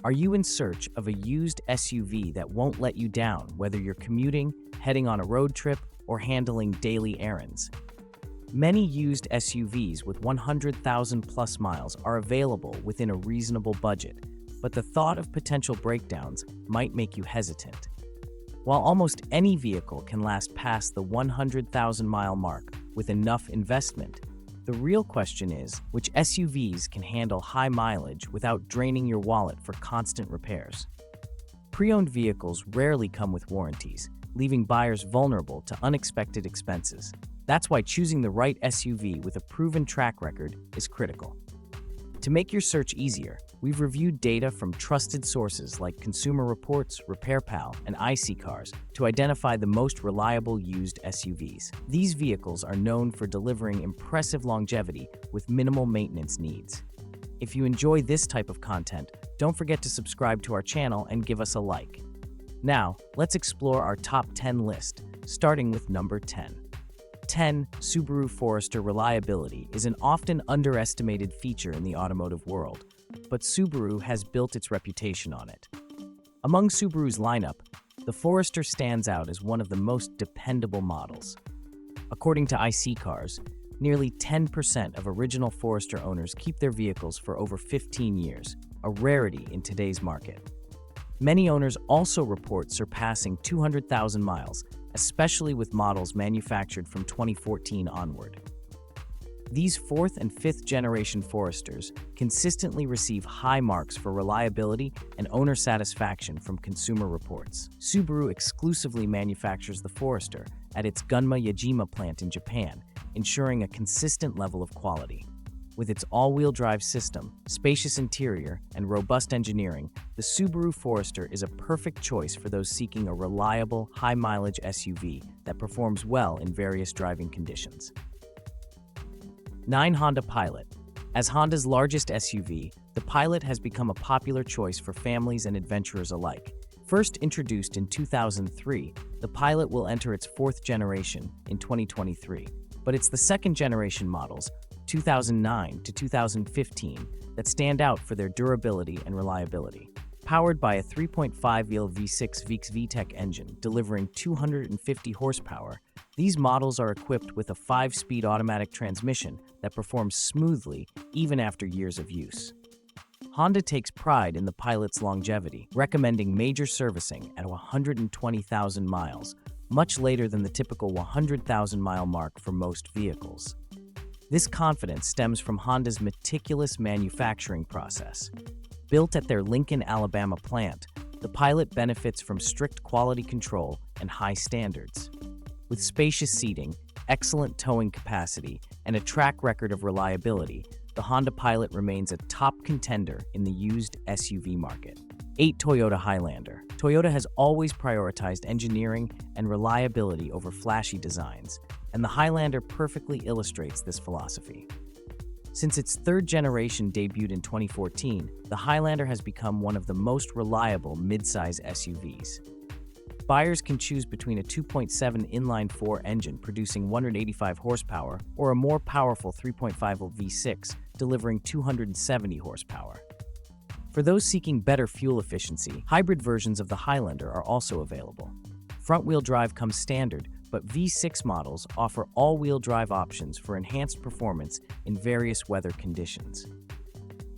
Are you in search of a used SUV that won't let you down, whether you're commuting, heading on a road trip, or handling daily errands? Many used SUVs with 100,000 plus miles are available within a reasonable budget, but the thought of potential breakdowns might make you hesitant. While almost any vehicle can last past the 100,000-mile mark with enough investment, the real question is, which SUVs can handle high mileage without draining your wallet for constant repairs? Pre-owned vehicles rarely come with warranties, leaving buyers vulnerable to unexpected expenses. That's why choosing the right SUV with a proven track record is critical. To make your search easier, we've reviewed data from trusted sources like Consumer Reports, RepairPal, and iSeeCars to identify the most reliable used SUVs. These vehicles are known for delivering impressive longevity with minimal maintenance needs. If you enjoy this type of content, don't forget to subscribe to our channel and give us a like. Now, let's explore our top 10 list, starting with number 10. 10. Subaru Forester reliability is an often underestimated feature in the automotive world, but Subaru has built its reputation on it. Among Subaru's lineup, the Forester stands out as one of the most dependable models. According to iSeeCars, nearly 10% of original Forester owners keep their vehicles for over 15 years, a rarity in today's market. Many owners also report surpassing 200,000 miles, especially with models manufactured from 2014 onward. These 4th and 5th generation Foresters consistently receive high marks for reliability and owner satisfaction from Consumer Reports. Subaru exclusively manufactures the Forester at its Gunma Yajima plant in Japan, ensuring a consistent level of quality. With its all-wheel drive system, spacious interior, and robust engineering, the Subaru Forester is a perfect choice for those seeking a reliable, high-mileage SUV that performs well in various driving conditions. 9. Honda Pilot. As Honda's largest SUV, the Pilot has become a popular choice for families and adventurers alike. First introduced in 2003, the Pilot will enter its 4th generation in 2023, but it's the 2nd generation models, 2009 to 2015, that stand out for their durability and reliability. Powered by a 3.5-liter V6 VTEC engine delivering 250 horsepower, these models are equipped with a 5-speed automatic transmission that performs smoothly even after years of use. Honda takes pride in the Pilot's longevity, recommending major servicing at 120,000 miles, much later than the typical 100,000-mile mark for most vehicles. This confidence stems from Honda's meticulous manufacturing process. Built at their Lincoln, Alabama plant, the Pilot benefits from strict quality control and high standards. With spacious seating, excellent towing capacity, and a track record of reliability, the Honda Pilot remains a top contender in the used SUV market. 8. Toyota Highlander. Toyota has always prioritized engineering and reliability over flashy designs, and the Highlander perfectly illustrates this philosophy. Since its 3rd generation debuted in 2014, the Highlander has become one of the most reliable midsize SUVs. Buyers can choose between a 2.7 inline-4 engine producing 185 horsepower or a more powerful 3.5-liter V6 delivering 270 horsepower. For those seeking better fuel efficiency, hybrid versions of the Highlander are also available. Front-wheel drive comes standard, but V6 models offer all-wheel drive options for enhanced performance in various weather conditions.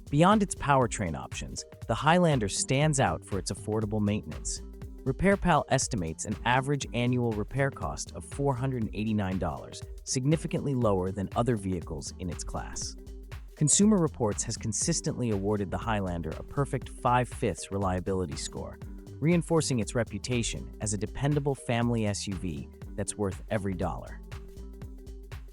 Beyond its powertrain options, the Highlander stands out for its affordable maintenance. RepairPal estimates an average annual repair cost of $489, significantly lower than other vehicles in its class. Consumer Reports has consistently awarded the Highlander a perfect 5/5 reliability score, reinforcing its reputation as a dependable family SUV that's worth every dollar.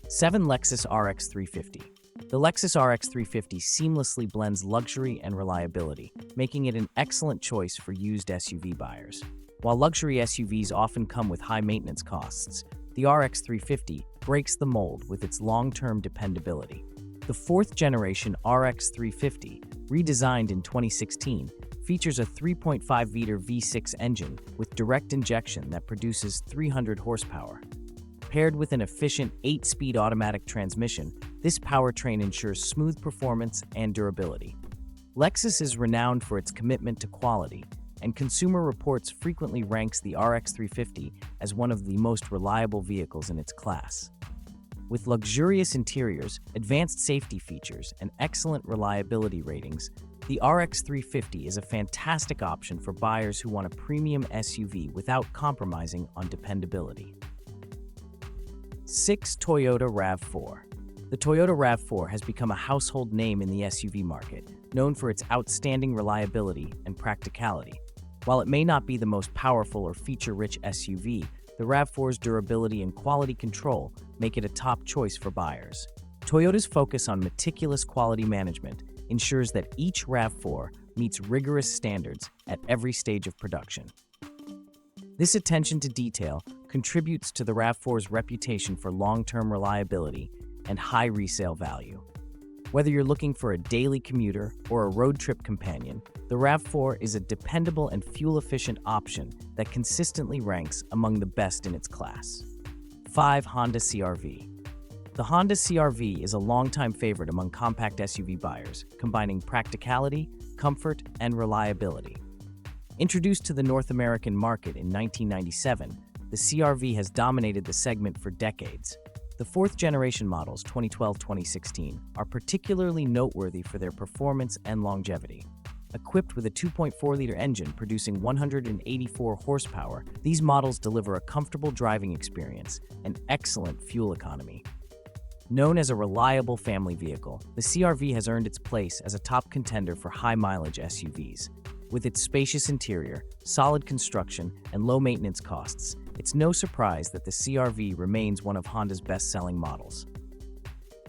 7. Lexus RX 350. The Lexus RX 350 seamlessly blends luxury and reliability, making it an excellent choice for used SUV buyers. While luxury SUVs often come with high maintenance costs, the RX 350 breaks the mold with its long-term dependability. The 4th generation RX 350, redesigned in 2016, features a 3.5-liter V6 engine with direct injection that produces 300 horsepower. Paired with an efficient 8-speed automatic transmission, this powertrain ensures smooth performance and durability. Lexus is renowned for its commitment to quality, and Consumer Reports frequently ranks the RX 350 as one of the most reliable vehicles in its class. With luxurious interiors, advanced safety features, and excellent reliability ratings, the RX 350 is a fantastic option for buyers who want a premium SUV without compromising on dependability. 6. Toyota RAV4. The Toyota RAV4 has become a household name in the SUV market, known for its outstanding reliability and practicality. While it may not be the most powerful or feature-rich SUV, the RAV4's durability and quality control make it a top choice for buyers. Toyota's focus on meticulous quality management ensures that each RAV4 meets rigorous standards at every stage of production. This attention to detail contributes to the RAV4's reputation for long-term reliability and high resale value. Whether you're looking for a daily commuter or a road trip companion, the RAV4 is a dependable and fuel-efficient option that consistently ranks among the best in its class. 5. Honda CR-V. The Honda CR-V is a longtime favorite among compact SUV buyers, combining practicality, comfort, and reliability. Introduced to the North American market in 1997, the CR-V has dominated the segment for decades. The fourth-generation models 2012-2016 are particularly noteworthy for their performance and longevity. Equipped with a 2.4-liter engine producing 184 horsepower, these models deliver a comfortable driving experience and excellent fuel economy. Known as a reliable family vehicle, the CR-V has earned its place as a top contender for high-mileage SUVs. With its spacious interior, solid construction, and low maintenance costs, it's no surprise that the CR-V remains one of Honda's best-selling models.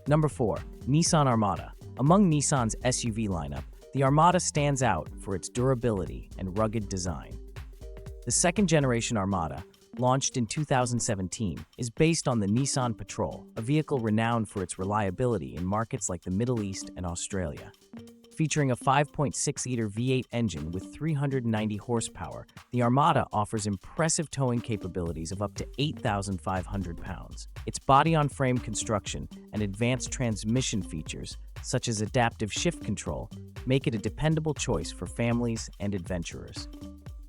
Number 4. Nissan Armada. Among Nissan's SUV lineup, the Armada stands out for its durability and rugged design. The second-generation Armada, launched in 2017, is based on the Nissan Patrol, a vehicle renowned for its reliability in markets like the Middle East and Australia. Featuring a 5.6-liter V8 engine with 390 horsepower, the Armada offers impressive towing capabilities of up to 8,500 pounds. Its body-on-frame construction and advanced transmission features, such as adaptive shift control, make it a dependable choice for families and adventurers.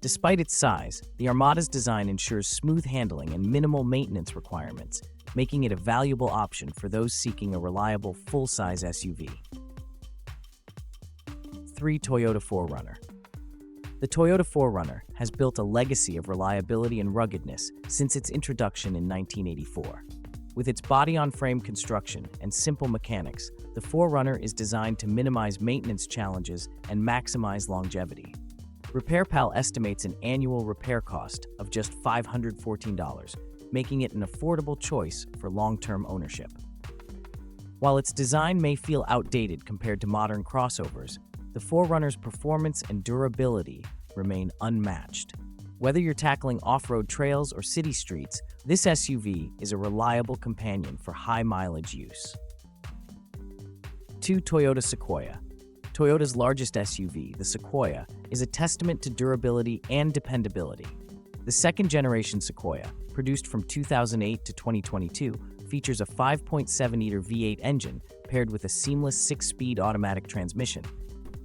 Despite its size, the Armada's design ensures smooth handling and minimal maintenance requirements, making it a valuable option for those seeking a reliable full-size SUV. 3. Toyota 4Runner. The Toyota 4Runner has built a legacy of reliability and ruggedness since its introduction in 1984. With its body-on-frame construction and simple mechanics, the 4Runner is designed to minimize maintenance challenges and maximize longevity. RepairPal estimates an annual repair cost of just $514, making it an affordable choice for long-term ownership. While its design may feel outdated compared to modern crossovers, the 4Runner's performance and durability remain unmatched. Whether you're tackling off-road trails or city streets, this SUV is a reliable companion for high-mileage use. 2. Toyota Sequoia. Toyota's largest SUV, the Sequoia, is a testament to durability and dependability. The second-generation Sequoia, produced from 2008 to 2022, features a 5.7-liter V8 engine paired with a seamless 6-speed automatic transmission.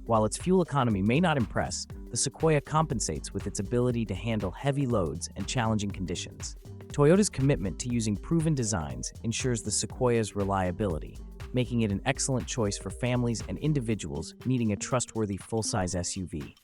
While its fuel economy may not impress, the Sequoia compensates with its ability to handle heavy loads and challenging conditions. Toyota's commitment to using proven designs ensures the Sequoia's reliability, making it an excellent choice for families and individuals needing a trustworthy full-size SUV.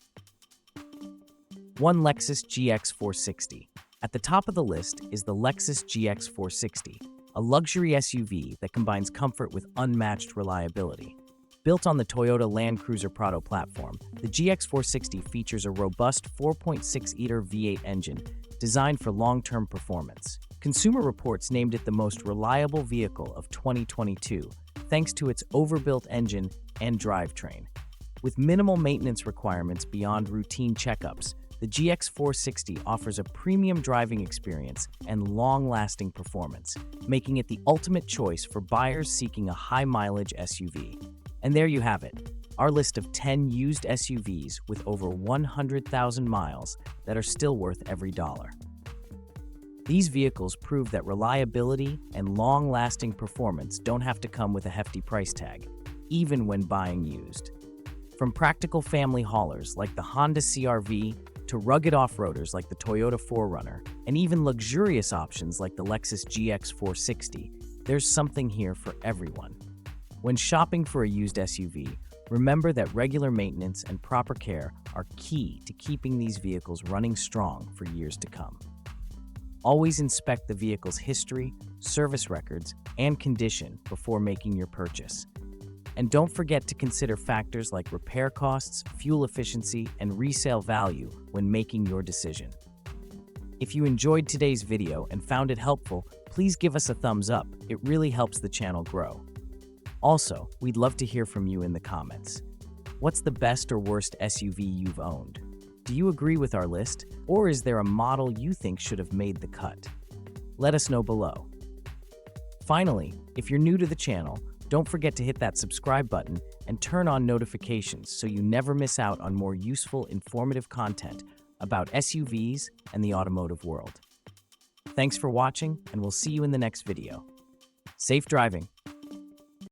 1. Lexus GX460. At the top of the list is the Lexus GX460, a luxury SUV that combines comfort with unmatched reliability. Built on the Toyota Land Cruiser Prado platform, the GX460 features a robust 4.6-liter V8 engine designed for long-term performance. Consumer Reports named it the most reliable vehicle of 2022, thanks to its overbuilt engine and drivetrain. With minimal maintenance requirements beyond routine checkups, the GX460 offers a premium driving experience and long-lasting performance, making it the ultimate choice for buyers seeking a high-mileage SUV. And there you have it, our list of 10 used SUVs with over 100,000 miles that are still worth every dollar. These vehicles prove that reliability and long-lasting performance don't have to come with a hefty price tag, even when buying used. From practical family haulers like the Honda CR-V to rugged off-roaders like the Toyota 4Runner, and even luxurious options like the Lexus GX460, there's something here for everyone. When shopping for a used SUV, remember that regular maintenance and proper care are key to keeping these vehicles running strong for years to come. Always inspect the vehicle's history, service records, and condition before making your purchase. And don't forget to consider factors like repair costs, fuel efficiency, and resale value when making your decision. If you enjoyed today's video and found it helpful, please give us a thumbs up. It really helps the channel grow. Also, we'd love to hear from you in the comments. What's the best or worst SUV you've owned? Do you agree with our list, or is there a model you think should have made the cut? Let us know below. Finally, if you're new to the channel, don't forget to hit that subscribe button and turn on notifications so you never miss out on more useful, informative content about SUVs and the automotive world. Thanks for watching, and we'll see you in the next video. Safe driving!